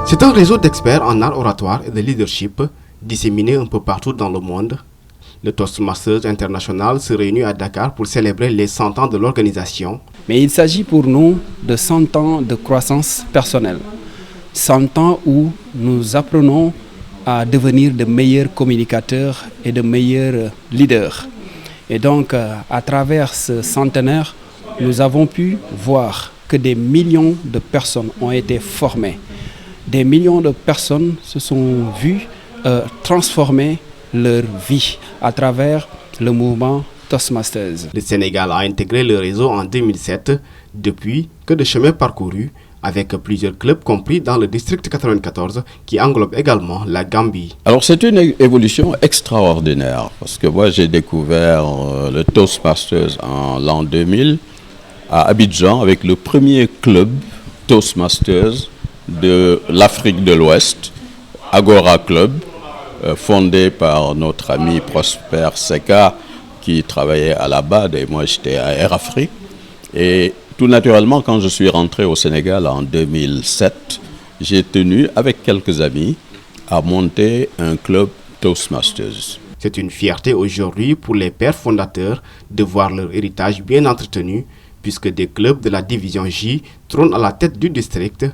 C'est un réseau d'experts en art oratoire et de leadership disséminés un peu partout dans le monde. Le Toastmasters International se réunit à Dakar pour célébrer les 100 ans de l'organisation. Mais il s'agit pour nous de 100 ans de croissance personnelle. 100 ans où nous apprenons à devenir de meilleurs communicateurs et de meilleurs leaders. Et donc, à travers ce centenaire, nous avons pu voir que des millions de personnes ont été formées. Des millions de personnes se sont vues transformer leur vie à travers le mouvement Toastmasters. Le Sénégal a intégré le réseau en 2007, depuis que de chemin parcouru avec plusieurs clubs compris dans le district 94 qui englobe également la Gambie. Alors c'est une évolution extraordinaire parce que moi j'ai découvert le Toastmasters en l'an 2000 à Abidjan avec le premier club Toastmasters de l'Afrique de l'Ouest, Agora Club, fondé par notre ami Prosper Seka qui travaillait à la BAD et moi j'étais à Air Afrique. Et tout naturellement, quand je suis rentré au Sénégal en 2007, j'ai tenu avec quelques amis à monter un club Toastmasters. C'est une fierté aujourd'hui pour les pères fondateurs de voir leur héritage bien entretenu puisque des clubs de la division J trônent à la tête du district.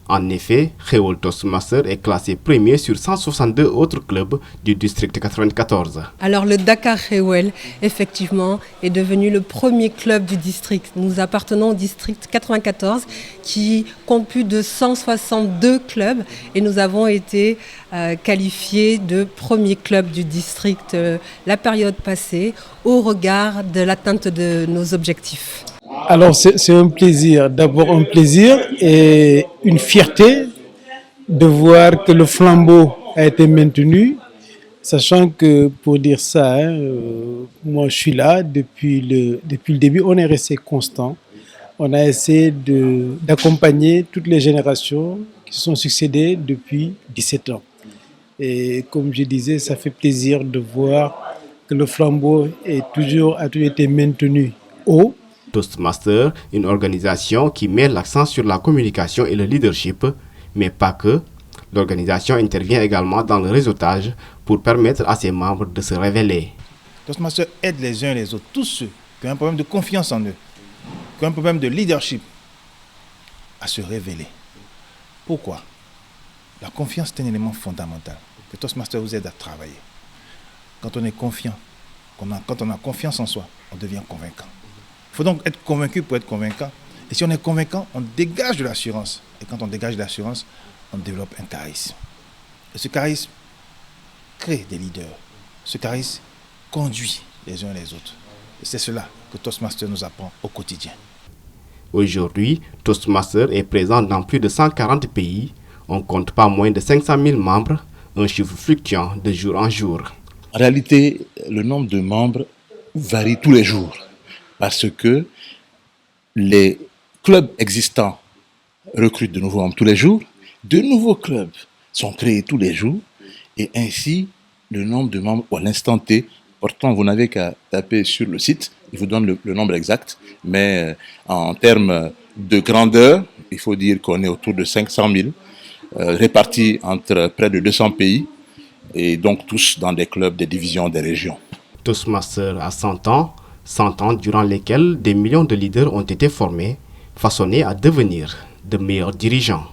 En effet, Xéwal Toastmasters est classé premier sur 162 autres clubs du district 94. Alors le Dakar Xéwal, effectivement, est devenu le premier club du district. Nous appartenons au district 94 qui compte plus de 162 clubs et nous avons été qualifiés de premier club du district la période passée au regard de l'atteinte de nos objectifs. Alors c'est un plaisir, d'abord un plaisir et une fierté de voir que le flambeau a été maintenu, sachant que pour dire ça, moi je suis là depuis le début, on est resté constant, on a essayé d'accompagner toutes les générations qui se sont succédées depuis 17 ans. Et comme je disais, ça fait plaisir de voir que le flambeau a toujours été maintenu haut. Toastmasters, une organisation qui met l'accent sur la communication et le leadership, mais pas que. L'organisation intervient également dans le réseautage pour permettre à ses membres de se révéler. Toastmasters aide les uns les autres, tous ceux qui ont un problème de confiance en eux, qui ont un problème de leadership, à se révéler. Pourquoi? La confiance est un élément fondamental que Toastmasters vous aide à travailler. Quand on est confiant, quand on a confiance en soi, on devient convaincant. Il faut donc être convaincu pour être convaincant. Et si on est convaincant, on dégage de l'assurance. Et quand on dégage de l'assurance, on développe un charisme. Et ce charisme crée des leaders. Ce charisme conduit les uns les autres. Et c'est cela que Toastmasters nous apprend au quotidien. Aujourd'hui, Toastmasters est présent dans plus de 140 pays. On compte pas moins de 500 000 membres, un chiffre fluctuant de jour en jour. En réalité, le nombre de membres varie tous les jours. Parce que les clubs existants recrutent de nouveaux membres tous les jours, de nouveaux clubs sont créés tous les jours, et ainsi le nombre de membres à l'instant T, pourtant vous n'avez qu'à taper sur le site, il vous donne le nombre exact, mais en termes de grandeur, il faut dire qu'on est autour de 500 000, répartis entre près de 200 pays, et donc tous dans des clubs, des divisions, des régions. Toastmasters a 100 ans durant lesquels des millions de leaders ont été formés, façonnés à devenir de meilleurs dirigeants.